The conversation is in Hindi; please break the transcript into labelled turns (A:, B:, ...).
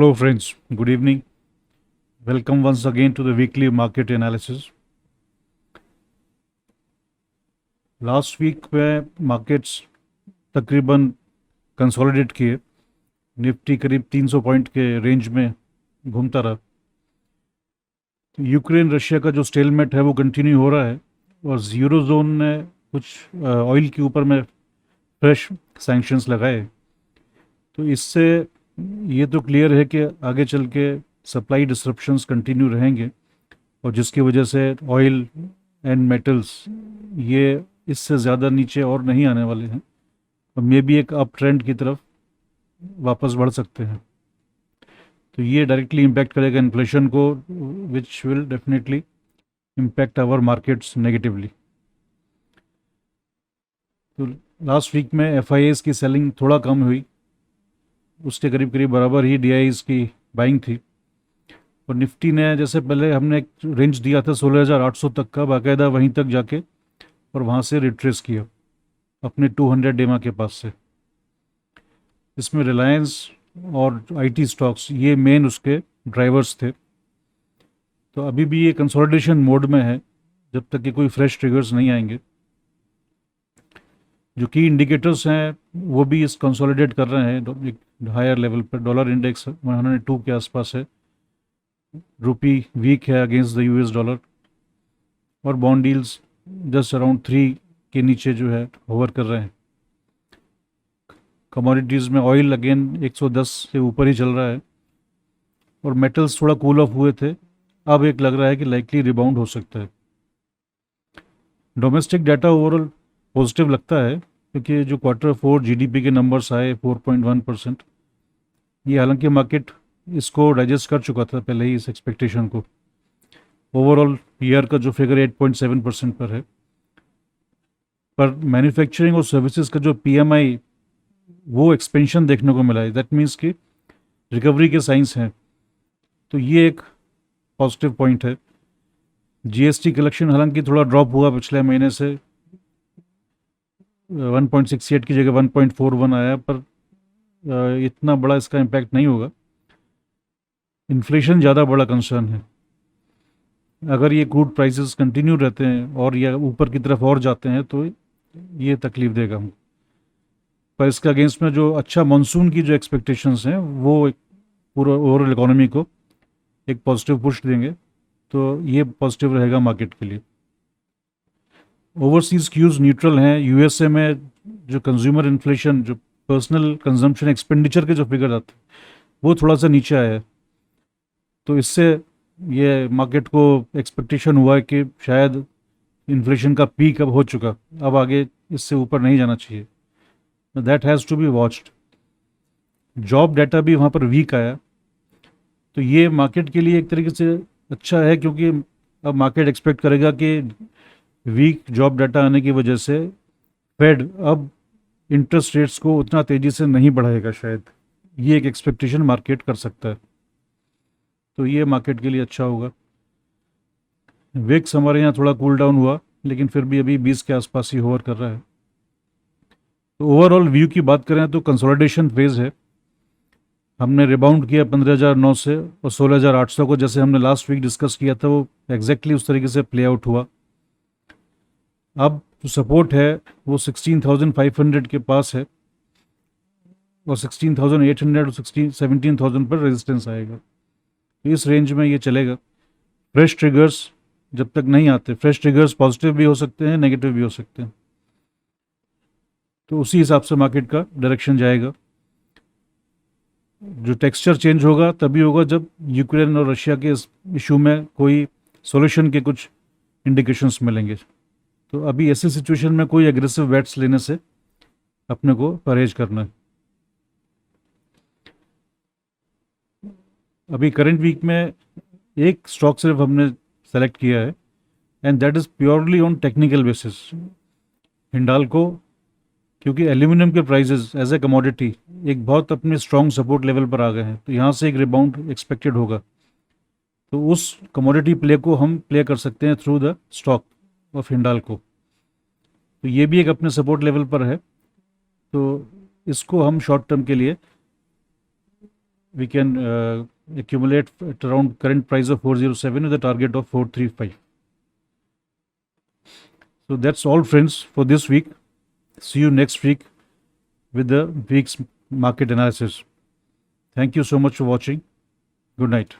A: Hello, friends. Good evening. Welcome once again to the weekly market analysis. Last week में मार्केट्स तकरीबन कंसोलिडेट किए. निफ्टी करीब 300 पॉइंट के रेंज में घूमता रहा. यूक्रेन रशिया का जो स्टेलमेट है वो कंटिन्यू हो रहा है और यूरो जोन ने कुछ ऑयल के ऊपर में फ्रेश सैंक्शंस लगाए. तो इससे ये तो क्लियर है कि आगे चल के सप्लाई डिसरप्शंस कंटिन्यू रहेंगे और जिसकी वजह से ऑयल एंड मेटल्स ये इससे ज़्यादा नीचे और नहीं आने वाले हैं और मे भी एक अप ट्रेंड की तरफ वापस बढ़ सकते हैं. तो ये डायरेक्टली इम्पैक्ट करेगा इन्फ्लेशन को, which will definitely impact our markets negatively. तो लास्ट वीक में एफआईएस की सेलिंग थोड़ा कम हुई, उसके करीब करीब बराबर ही डीआईज की बाइंग थी. और निफ्टी ने जैसे पहले हमने एक रेंज दिया था 16,800 तक का, बाकायदा वहीं तक जाके और वहाँ से रिट्रेस किया अपने 200 डेमा के पास से. इसमें रिलायंस और आईटी स्टॉक्स ये मेन उसके ड्राइवर्स थे. तो अभी भी ये कंसोलिडेशन मोड में है जब तक कि कोई फ्रेश ट्रिगर्स नहीं आएंगे. जो की इंडिकेटर्स हैं वो भी इस कंसोलिडेट कर रहे हैं एक हायर लेवल पर. डॉलर इंडेक्स 102 के आसपास है, रुपी वीक है अगेंस्ट द यूएस डॉलर और बॉन्ड डील्स जस्ट अराउंड 3 के नीचे जो है होवर कर रहे हैं. कमोडिटीज़ में ऑयल अगेन 110 से ऊपर ही चल रहा है और मेटल्स थोड़ा कूल ऑफ हुए थे, अब एक लग रहा है कि लाइकली रिबाउंड हो सकता है. डोमेस्टिक डाटा ओवरऑल पॉजिटिव लगता है क्योंकि जो Q4 जीडीपी के नंबर्स आए 4.1%, ये हालांकि मार्केट इसको डाइजेस्ट कर चुका था पहले ही इस एक्सपेक्टेशन को. ओवरऑल ईयर का जो फिगर 8.7% पर है, पर मैन्युफैक्चरिंग और सर्विसेज का जो पीएमआई वो एक्सपेंशन देखने को मिला है. दैट मीन्स कि रिकवरी के साइंस हैं, तो ये एक पॉजिटिव पॉइंट है. जीएसटी कलेक्शन हालांकि थोड़ा ड्रॉप हुआ पिछले महीने से, 1.68 की जगह 1.41 आया, पर इतना बड़ा इसका इम्पैक्ट नहीं होगा. इन्फ्लेशन ज़्यादा बड़ा कंसर्न है. अगर ये क्रूड प्राइसेस कंटिन्यू रहते हैं और या ऊपर की तरफ और जाते हैं तो ये तकलीफ देगा हमको. पर इसके अगेंस्ट में जो अच्छा मानसून की जो एक्सपेक्टेशंस हैं वो एक पूरा ओवरऑल इकोनॉमी को एक पॉजिटिव पुश देंगे, तो ये पॉजिटिव रहेगा मार्केट के लिए. ओवरसीज क्यूज न्यूट्रल हैं. यूएसए में जो कंज्यूमर इन्फ्लेशन, जो पर्सनल कंजम्पशन एक्सपेंडिचर के जो फिगर आते हैं वो थोड़ा सा नीचे आया है. तो इससे ये मार्केट को एक्सपेक्टेशन हुआ है कि शायद इन्फ्लेशन का पीक अब हो चुका, अब आगे इससे ऊपर नहीं जाना चाहिए. That has to be watched. Job data भी वहाँ पर वीक आया, तो ये मार्केट के लिए एक तरीके से अच्छा है क्योंकि अब मार्केट एक्सपेक्ट करेगा कि वीक जॉब डाटा आने की वजह से फेड अब इंटरेस्ट रेट्स को उतना तेज़ी से नहीं बढ़ाएगा शायद. ये एक एक्सपेक्टेशन मार्केट कर सकता है, तो ये मार्केट के लिए अच्छा होगा. विक्स हमारे यहाँ थोड़ा कूल डाउन हुआ लेकिन फिर भी अभी 20 के आसपास ही होवर कर रहा है. तो ओवरऑल व्यू की बात करें तो कंसोलिडेशन फेज है. हमने रिबाउंड किया 15,009 से और 16,800 को जैसे हमने लास्ट वीक डिस्कस किया था वो एग्जैक्टली उस तरीके से प्ले आउट हुआ. अब जो सपोर्ट है वो 16,500 के पास है और 16,800 और 17,000 पर रेजिस्टेंस आएगा. इस रेंज में ये चलेगा. फ्रेश ट्रिगर्स जब तक नहीं आते, फ्रेश ट्रिगर्स पॉजिटिव भी हो सकते हैं, नेगेटिव भी हो सकते हैं, तो उसी हिसाब से मार्केट का डायरेक्शन जाएगा. जो टेक्सचर चेंज होगा तभी होगा जब यूक्रेन और रशिया के इस इशू में कोई सॉल्यूशन के कुछ इंडिकेशंस मिलेंगे. तो अभी ऐसी सिचुएशन में कोई एग्रेसिव बेट्स लेने से अपने को परहेज करना है. अभी करंट वीक में एक स्टॉक सिर्फ हमने सेलेक्ट किया है and that is purely on technical basis, Hindalco. क्योंकि एल्यूमिनियम के प्राइसेस एज ए कमोडिटी एक बहुत अपने स्ट्रॉन्ग सपोर्ट लेवल पर आ गए हैं, तो यहाँ से एक रिबाउंड एक्सपेक्टेड होगा. तो उस कमोडिटी प्ले को हम प्ले कर सकते हैं through the stock of Hindalco. तो ये भी एक अपने सपोर्ट लेवल पर है, तो इसको हम शॉर्ट टर्म के लिए we can accumulate at around current price of 407 with a target of 435. So that's all, friends, for this week. See you next week with the week's market analysis. Thank you so much for watching. Good night.